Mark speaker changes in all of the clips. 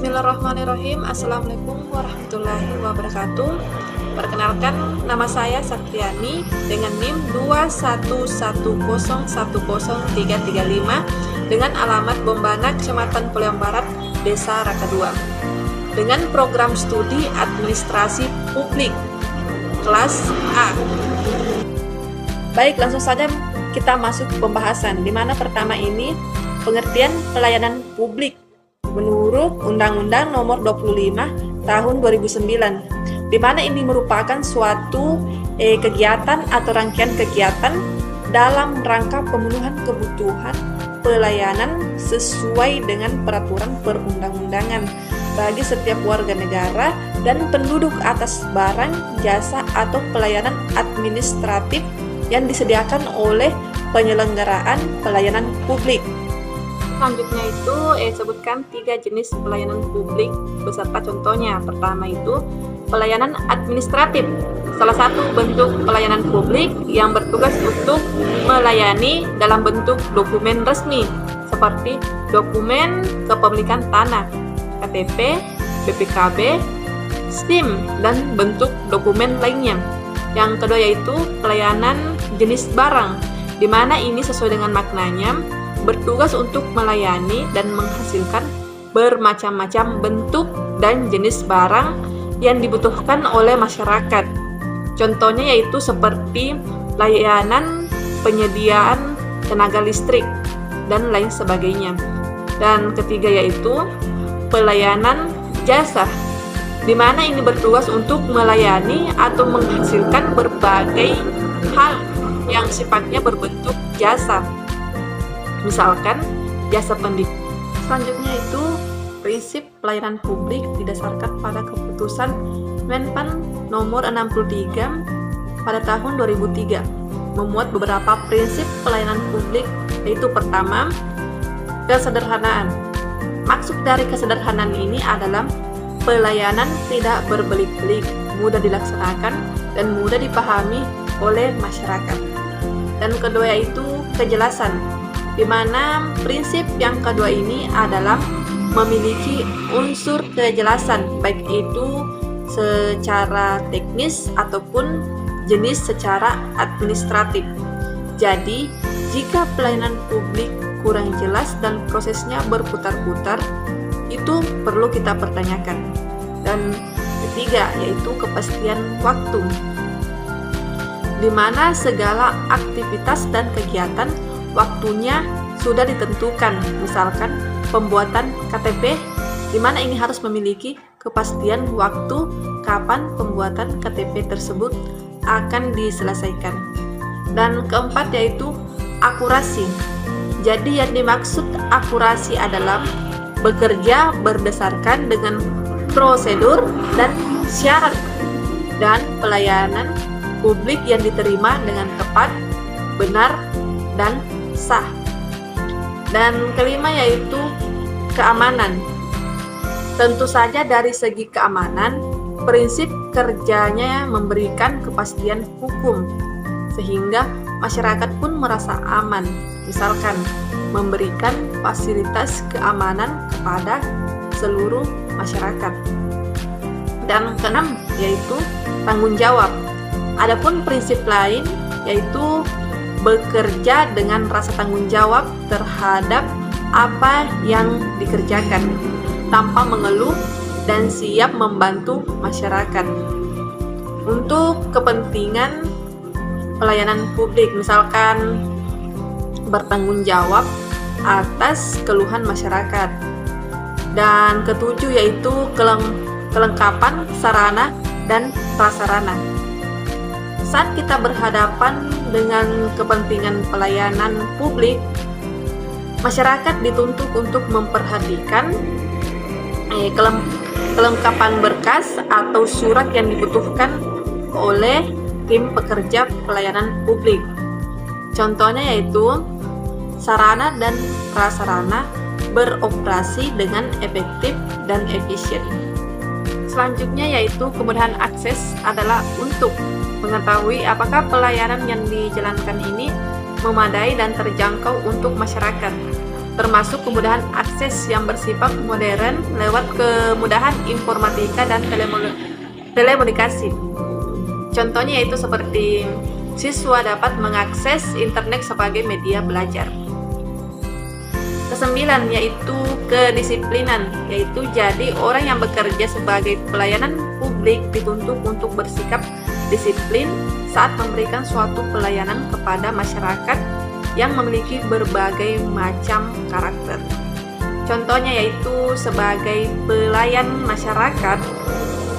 Speaker 1: Bismillahirrahmanirrahim. Assalamualaikum warahmatullahi wabarakatuh. Perkenalkan, nama saya Saktiani dengan NIM 211010335 dengan alamat Bombana, Kecamatan Poliang Barat, Desa Raka 2, dengan program studi Administrasi Publik kelas A. Baik, langsung saja kita masuk pembahasan, di mana pertama ini pengertian pelayanan publik menurut Undang-Undang Nomor 25 Tahun 2009, di mana ini merupakan suatu kegiatan atau rangkaian kegiatan dalam rangka pemenuhan kebutuhan pelayanan sesuai dengan peraturan perundang-undangan bagi setiap warga negara dan penduduk atas barang, jasa, atau pelayanan administratif yang disediakan oleh penyelenggaraan pelayanan publik. Selanjutnya itu sebutkan 3 jenis pelayanan publik beserta contohnya. Pertama itu pelayanan administratif, salah satu bentuk pelayanan publik yang bertugas untuk melayani dalam bentuk dokumen resmi seperti dokumen kepemilikan tanah, KTP, BPKB, SIM, dan bentuk dokumen lainnya. Yang kedua yaitu pelayanan jenis barang, di mana ini sesuai dengan maknanya bertugas untuk melayani dan menghasilkan bermacam-macam bentuk dan jenis barang yang dibutuhkan oleh masyarakat. Contohnya yaitu seperti layanan penyediaan tenaga listrik dan lain sebagainya. Dan ketiga yaitu pelayanan jasa, di mana ini bertugas untuk melayani atau menghasilkan berbagai hal yang sifatnya berbentuk jasa. Misalkan jasa pendidikan. Selanjutnya itu prinsip pelayanan publik didasarkan pada keputusan Menpan nomor 63 pada tahun 2003, memuat beberapa prinsip pelayanan publik, yaitu pertama, kesederhanaan. Maksud dari kesederhanaan ini adalah pelayanan tidak berbelit-belit, mudah dilaksanakan dan mudah dipahami oleh masyarakat. Dan kedua yaitu kejelasan, di mana prinsip yang kedua ini adalah memiliki unsur kejelasan, baik itu secara teknis ataupun jenis secara administratif. Jadi, jika pelayanan publik kurang jelas dan prosesnya berputar-putar, itu perlu kita pertanyakan. Dan ketiga yaitu kepastian waktu, di mana segala aktivitas dan kegiatan waktunya sudah ditentukan, misalkan pembuatan KTP, di mana ini harus memiliki kepastian waktu kapan pembuatan KTP tersebut akan diselesaikan. Dan keempat yaitu akurasi. Jadi yang dimaksud akurasi adalah bekerja berdasarkan dengan prosedur dan syarat dan pelayanan publik yang diterima dengan tepat, benar, dan sah. Dan kelima yaitu keamanan. Tentu saja dari segi keamanan, prinsip kerjanya memberikan kepastian hukum sehingga masyarakat pun merasa aman, misalkan memberikan fasilitas keamanan kepada seluruh masyarakat. Dan keenam yaitu tanggung jawab. Adapun prinsip lain yaitu bekerja dengan rasa tanggung jawab terhadap apa yang dikerjakan tanpa mengeluh dan siap membantu masyarakat untuk kepentingan pelayanan publik, misalkan bertanggung jawab atas keluhan masyarakat. Dan ketujuh yaitu kelengkapan sarana dan prasarana. Saat kita berhadapan dengan kepentingan pelayanan publik, masyarakat dituntut untuk memperhatikan kelengkapan berkas atau surat yang dibutuhkan oleh tim pekerja pelayanan publik. Contohnya yaitu sarana dan prasarana beroperasi dengan efektif dan efisien. Selanjutnya yaitu kemudahan akses adalah untuk mengetahui apakah pelayanan yang dijalankan ini memadai dan terjangkau untuk masyarakat. termasuk kemudahan akses yang bersifat modern lewat kemudahan informatika dan telekomunikasi. Contohnya yaitu seperti siswa dapat mengakses internet sebagai media belajar. Kesembilan yaitu kedisiplinan, yaitu jadi orang yang bekerja sebagai pelayanan publik dituntut untuk bersikap disiplin saat memberikan suatu pelayanan kepada masyarakat yang memiliki berbagai macam karakter. Contohnya yaitu sebagai pelayan masyarakat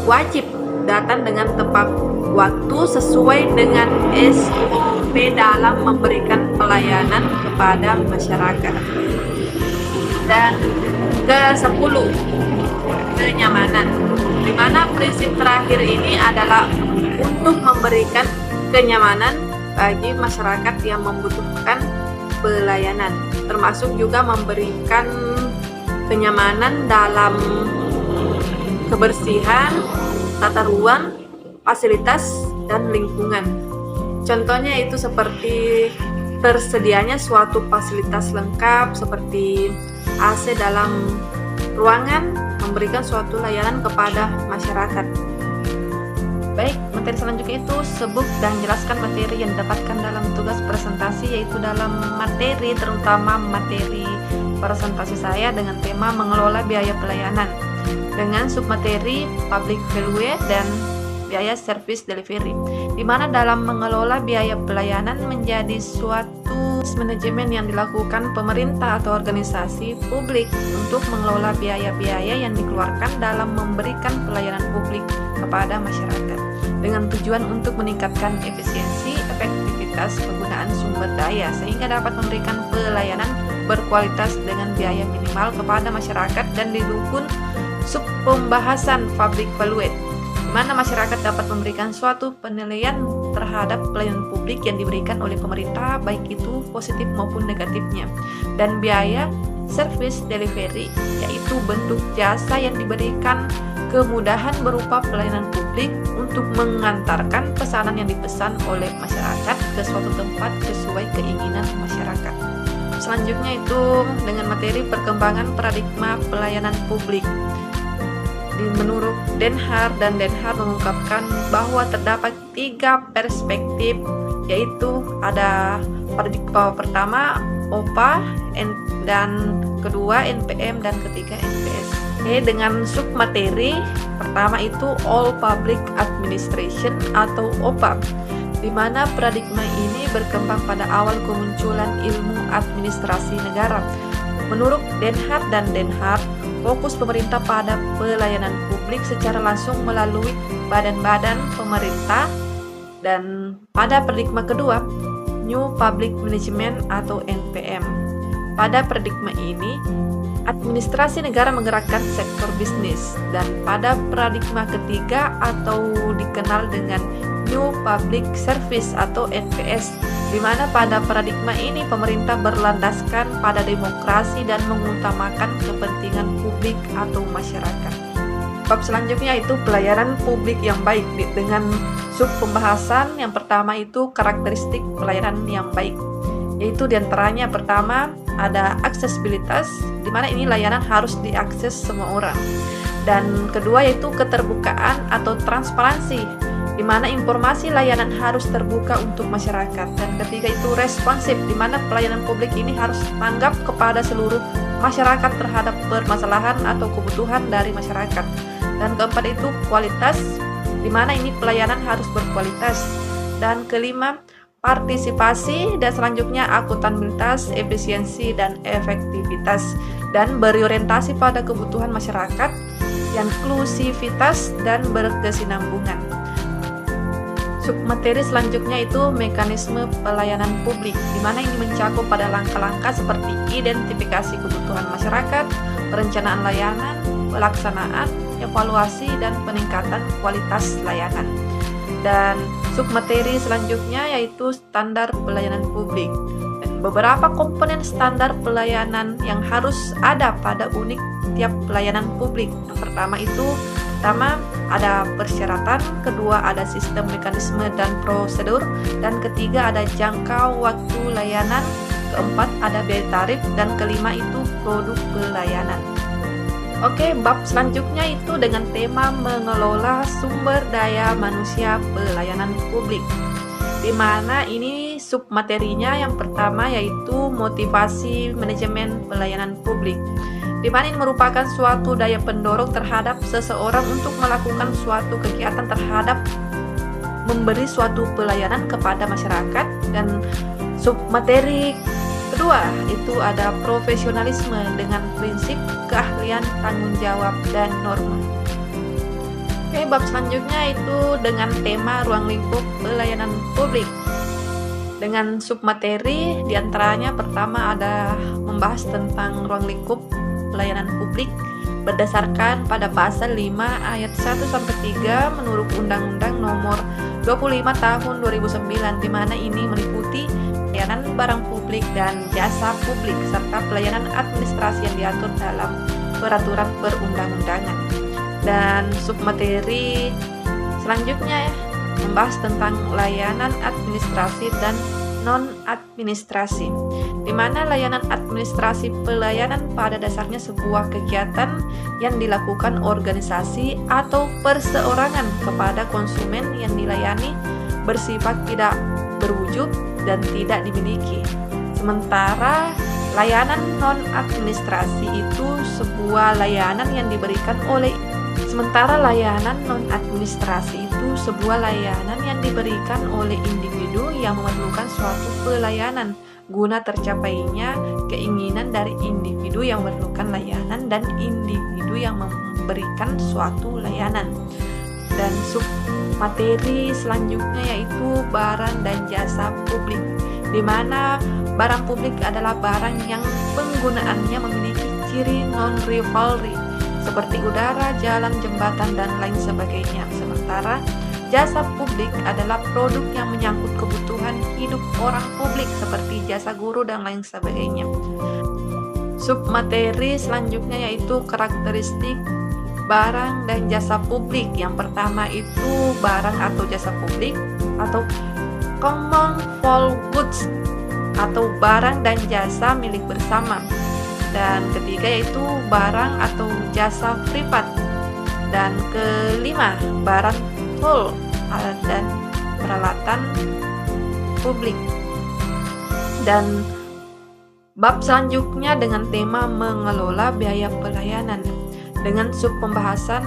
Speaker 1: wajib datang dengan tepat waktu sesuai dengan SOP dalam memberikan pelayanan kepada masyarakat. Dan ke-10, kenyamanan, di mana prinsip terakhir ini adalah untuk memberikan kenyamanan bagi masyarakat yang membutuhkan pelayanan, termasuk juga memberikan kenyamanan dalam kebersihan, tata ruang, fasilitas, dan lingkungan. Contohnya itu seperti tersedianya suatu fasilitas lengkap seperti AC dalam ruangan, memberikan suatu layanan kepada masyarakat. Baik, materi selanjutnya itu sebut dan jelaskan materi yang didapatkan dalam tugas presentasi, yaitu dalam materi, terutama materi presentasi saya dengan tema mengelola biaya pelayanan dengan submateri public value dan biaya service delivery, di mana dalam mengelola biaya pelayanan menjadi suatu manajemen yang dilakukan pemerintah atau organisasi publik untuk mengelola biaya-biaya yang dikeluarkan dalam memberikan pelayanan publik kepada masyarakat dengan tujuan untuk meningkatkan efisiensi, efektivitas penggunaan sumber daya sehingga dapat memberikan pelayanan berkualitas dengan biaya minimal kepada masyarakat dan didukung subpembahasan public value, di mana masyarakat dapat memberikan suatu penilaian terhadap pelayanan publik yang diberikan oleh pemerintah, baik itu positif maupun negatifnya. Dan biaya service delivery, yaitu bentuk jasa yang diberikan kemudahan berupa pelayanan publik untuk mengantarkan pesanan yang dipesan oleh masyarakat ke suatu tempat sesuai keinginan masyarakat. Selanjutnya itu dengan materi perkembangan paradigma pelayanan publik. Menurut Den Haag mengungkapkan bahwa terdapat 3 perspektif, yaitu ada paradigma pertama OPA, dan kedua NPM, dan ketiga NPS. Dengan submateri pertama itu All Public Administration atau OPA, di mana paradigma ini berkembang pada awal kemunculan ilmu administrasi negara. Menurut Den Haag, fokus pemerintah pada pelayanan publik secara langsung melalui badan-badan pemerintah, dan pada paradigma kedua New Public Management atau NPM. Pada paradigma ini administrasi negara menggerakkan sektor bisnis, dan pada paradigma ketiga atau dikenal dengan New Public Service atau NPS, di mana pada paradigma ini pemerintah berlandaskan pada demokrasi dan mengutamakan kepentingan publik atau masyarakat. Bab selanjutnya itu pelayanan publik yang baik dengan sub pembahasan yang pertama itu karakteristik pelayanan yang baik, yaitu diantaranya pertama ada aksesibilitas, di mana ini layanan harus diakses semua orang, dan kedua yaitu keterbukaan atau transparansi, di mana informasi layanan harus terbuka untuk masyarakat, dan ketiga itu responsif, di mana pelayanan publik ini harus tanggap kepada seluruh masyarakat terhadap permasalahan atau kebutuhan dari masyarakat, dan keempat itu kualitas, di mana ini pelayanan harus berkualitas, dan kelima partisipasi, dan selanjutnya akuntabilitas, efisiensi, dan efektivitas, dan berorientasi pada kebutuhan masyarakat, inklusivitas, dan berkesinambungan. Submateri selanjutnya itu mekanisme pelayanan publik, di mana ini mencakup pada langkah-langkah seperti identifikasi kebutuhan masyarakat, perencanaan layanan, pelaksanaan, evaluasi, dan peningkatan kualitas layanan. Dan submateri selanjutnya yaitu standar pelayanan publik. Dan beberapa komponen standar pelayanan yang harus ada pada unit tiap pelayanan publik. Yang pertama ada persyaratan, kedua ada sistem mekanisme dan prosedur, dan ketiga ada jangka waktu layanan, keempat ada biaya tarif, dan kelima itu produk pelayanan. Oke, bab selanjutnya itu dengan tema mengelola sumber daya manusia pelayanan publik, di mana ini submaterinya yang pertama yaitu motivasi manajemen pelayanan publik, di mana ini merupakan suatu daya pendorong terhadap seseorang untuk melakukan suatu kegiatan terhadap memberi suatu pelayanan kepada masyarakat. Dan submateri kedua itu ada profesionalisme dengan prinsip keahlian, tanggung jawab, dan norma. Oke, bab selanjutnya itu dengan tema ruang lingkup pelayanan publik, dengan submateri diantaranya pertama ada membahas tentang ruang lingkup pelayanan publik berdasarkan pada pasal 5 ayat 1-3 menurut Undang-Undang Nomor 25 Tahun 2009, di mana ini meliputi pelayanan barang publik dan jasa publik serta pelayanan administrasi yang diatur dalam peraturan perundang-undangan. Dan submateri selanjutnya membahas tentang layanan administrasi dan non-administrasi, di mana layanan administrasi pelayanan pada dasarnya sebuah kegiatan yang dilakukan organisasi atau perseorangan kepada konsumen yang dilayani bersifat tidak berwujud dan tidak dimiliki. Sementara layanan non-administrasi itu sebuah layanan yang diberikan oleh individu yang memerlukan suatu pelayanan guna tercapainya keinginan dari individu yang memerlukan layanan dan individu yang memberikan suatu layanan. Dan submateri selanjutnya yaitu barang dan jasa publik, di mana barang publik adalah barang yang penggunaannya memiliki ciri non-rivalry seperti udara, jalan, jembatan, dan lain sebagainya. Sementara jasa publik adalah produk yang menyangkut kebutuhan hidup orang publik seperti jasa guru dan lain sebagainya. Submateri selanjutnya yaitu karakteristik barang dan jasa publik. Yang pertama itu barang atau jasa publik atau common for goods atau barang dan jasa milik bersama. Dan ketiga yaitu barang atau jasa privat. Dan kelima barang tool dan peralatan publik. Dan bab selanjutnya dengan tema mengelola biaya pelayanan, dengan sub pembahasan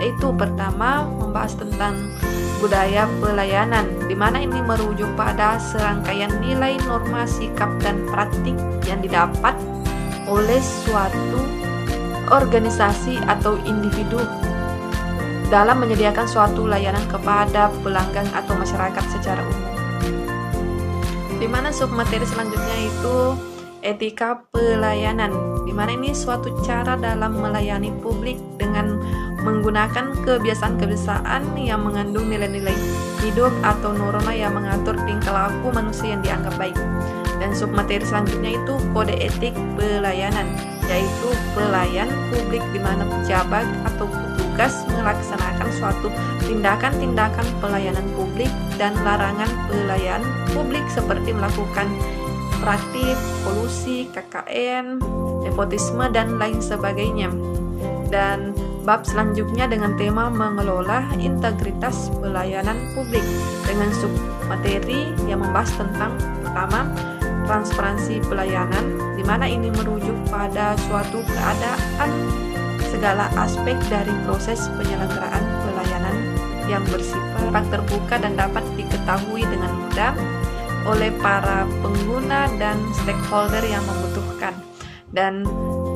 Speaker 1: yaitu pertama membahas tentang budaya pelayanan, di mana ini merujuk pada serangkaian nilai, norma, sikap, dan praktik yang didapat oleh suatu organisasi atau individu dalam menyediakan suatu layanan kepada pelanggan atau masyarakat secara umum. Di mana submateri selanjutnya itu etika pelayanan, di mana ini suatu cara dalam melayani publik dengan menggunakan kebiasaan-kebiasaan yang mengandung nilai-nilai hidup atau norma yang mengatur tingkah laku manusia yang dianggap baik. Dan submateri selanjutnya itu kode etik pelayanan, yaitu pelayan publik di mana pejabat atau petugas melaksanakan suatu tindakan-tindakan pelayanan publik dan larangan pelayanan publik seperti melakukan praktik, kolusi, KKN, nepotisme, dan lain sebagainya. Dan bab selanjutnya dengan tema mengelola integritas pelayanan publik, dengan submateri yang membahas tentang pertama transparansi pelayanan, di mana ini merujuk pada suatu keadaan segala aspek dari proses penyelenggaraan pelayanan yang bersifat terbuka dan dapat diketahui dengan mudah oleh para pengguna dan stakeholder yang membutuhkan. Dan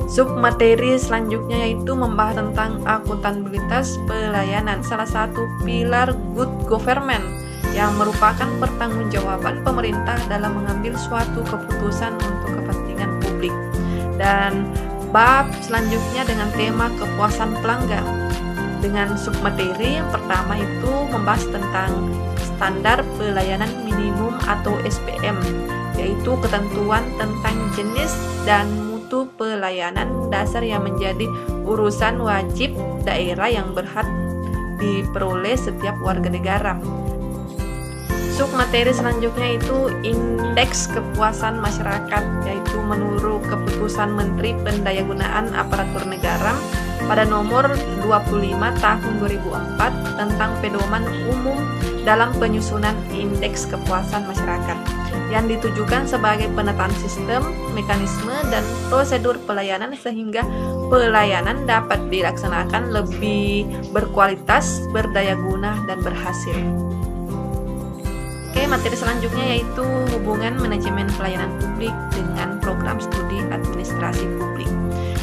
Speaker 1: submateri selanjutnya yaitu membahas tentang akuntabilitas pelayanan, salah satu pilar good government yang merupakan pertanggungjawaban pemerintah dalam mengambil suatu keputusan untuk kepentingan publik. Dan bab selanjutnya dengan tema kepuasan pelanggan, dengan submateri yang pertama itu membahas tentang standar pelayanan minimum atau SPM, yaitu ketentuan tentang jenis dan mutu pelayanan dasar yang menjadi urusan wajib daerah yang berhak diperoleh setiap warga negara. Masuk materi selanjutnya itu indeks kepuasan masyarakat, yaitu menurut keputusan Menteri Pendayagunaan Aparatur Negara pada nomor 25 tahun 2004 tentang pedoman umum dalam penyusunan indeks kepuasan masyarakat yang ditujukan sebagai penataan sistem, mekanisme, dan prosedur pelayanan sehingga pelayanan dapat dilaksanakan lebih berkualitas, berdaya guna, dan berhasil. Oke, materi selanjutnya yaitu hubungan manajemen pelayanan publik dengan program studi administrasi publik,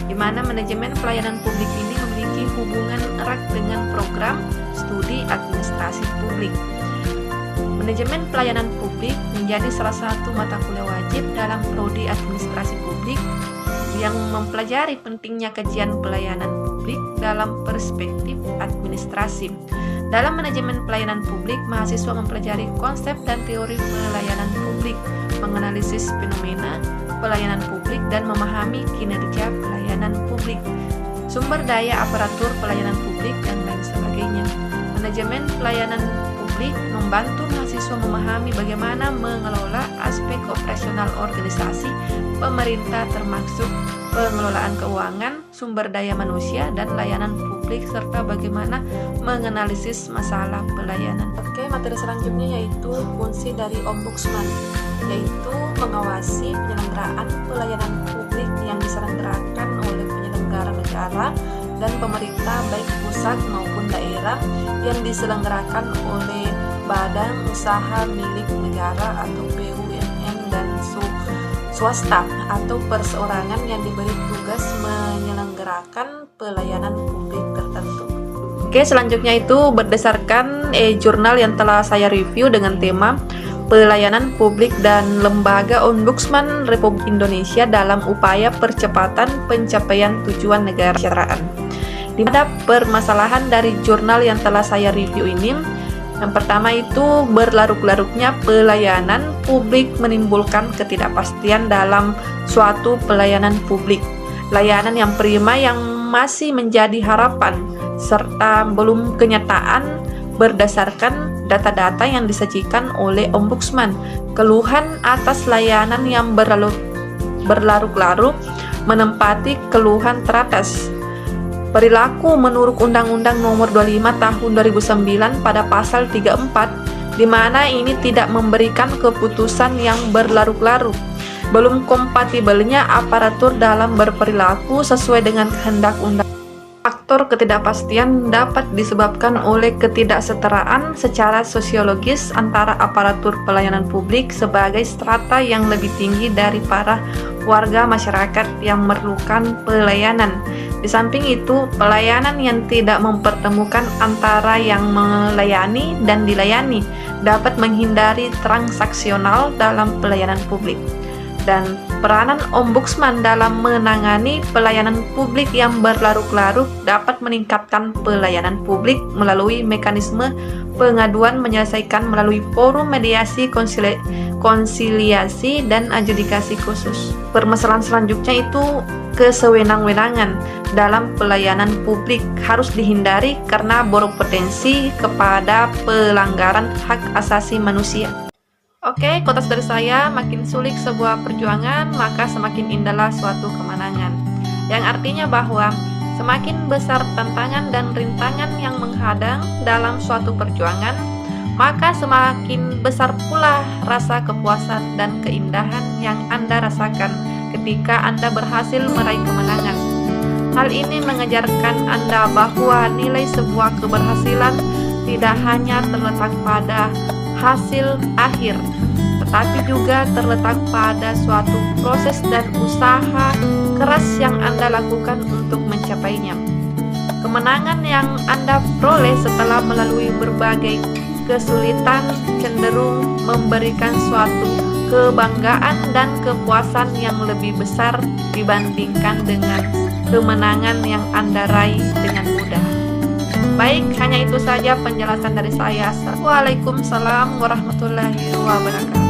Speaker 1: di mana manajemen pelayanan publik ini memiliki hubungan erat dengan program studi administrasi publik. Manajemen pelayanan publik menjadi salah satu mata kuliah wajib dalam prodi administrasi publik yang mempelajari pentingnya kajian pelayanan publik dalam perspektif administrasi. Dalam manajemen pelayanan publik, mahasiswa mempelajari konsep dan teori pelayanan publik, menganalisis fenomena pelayanan publik, dan memahami kinerja pelayanan publik, sumber daya aparatur pelayanan publik, dan lain sebagainya. Manajemen pelayanan publik membantu mahasiswa memahami bagaimana mengelola aspek operasional organisasi pemerintah termasuk pengelolaan keuangan, sumber daya manusia, dan layanan publik, serta bagaimana menganalisis masalah pelayanan. Oke, materi selanjutnya yaitu fungsi dari ombudsman, yaitu mengawasi penyelenggaraan pelayanan publik yang diselenggarakan oleh penyelenggara negara dan pemerintah baik pusat maupun daerah yang diselenggarakan oleh badan usaha milik negara atau BUMN dan swasta atau perseorangan yang diberi tugas menyelenggarakan pelayanan publik tertentu. Oke, selanjutnya itu berdasarkan jurnal yang telah saya review dengan tema Pelayanan Publik dan Lembaga Ombudsman Republik Indonesia dalam upaya percepatan pencapaian tujuan negara kesejahteraan. Di mana permasalahan dari jurnal yang telah saya review ini, yang pertama itu berlarut-larutnya pelayanan publik menimbulkan ketidakpastian dalam suatu pelayanan publik. Layanan yang prima yang masih menjadi harapan serta belum kenyataan berdasarkan data-data yang disajikan oleh ombudsman. Keluhan atas layanan yang berlarut-larut menempati keluhan teratas. Perilaku menurut Undang-Undang Nomor 25 Tahun 2009 pada pasal 34, di mana ini tidak memberikan keputusan yang berlarut-larut. Belum kompatibelnya aparatur dalam berperilaku sesuai dengan kehendak undang. Faktor ketidakpastian dapat disebabkan oleh ketidaksetaraan secara sosiologis antara aparatur pelayanan publik sebagai strata yang lebih tinggi dari para warga masyarakat yang memerlukan pelayanan. Di samping itu, pelayanan yang tidak mempertemukan antara yang melayani dan dilayani dapat menghindari transaksional dalam pelayanan publik. Dan peranan ombudsman dalam menangani pelayanan publik yang berlarut-larut dapat meningkatkan pelayanan publik melalui mekanisme pengaduan menyelesaikan melalui forum mediasi, konsiliasi, dan adjudikasi khusus. Permasalahan selanjutnya itu kesewenang-wenangan dalam pelayanan publik harus dihindari karena berpotensi kepada pelanggaran hak asasi manusia. Oke, kotas dari saya, makin sulit sebuah perjuangan, maka semakin indahlah suatu kemenangan. Yang artinya bahwa semakin besar tantangan dan rintangan yang menghadang dalam suatu perjuangan, maka semakin besar pula rasa kepuasan dan keindahan yang Anda rasakan ketika Anda berhasil meraih kemenangan. Hal ini mengajarkan Anda bahwa nilai sebuah keberhasilan tidak hanya terletak pada hasil akhir, tetapi juga terletak pada suatu proses dan usaha keras yang Anda lakukan untuk mencapainya. Kemenangan yang Anda peroleh setelah melalui berbagai kesulitan cenderung memberikan suatu kebanggaan dan kepuasan yang lebih besar dibandingkan dengan kemenangan yang Anda raih dengan mudah. Baik, hanya itu saja penjelasan dari saya. Waalaikumsalam warahmatullahi wabarakatuh.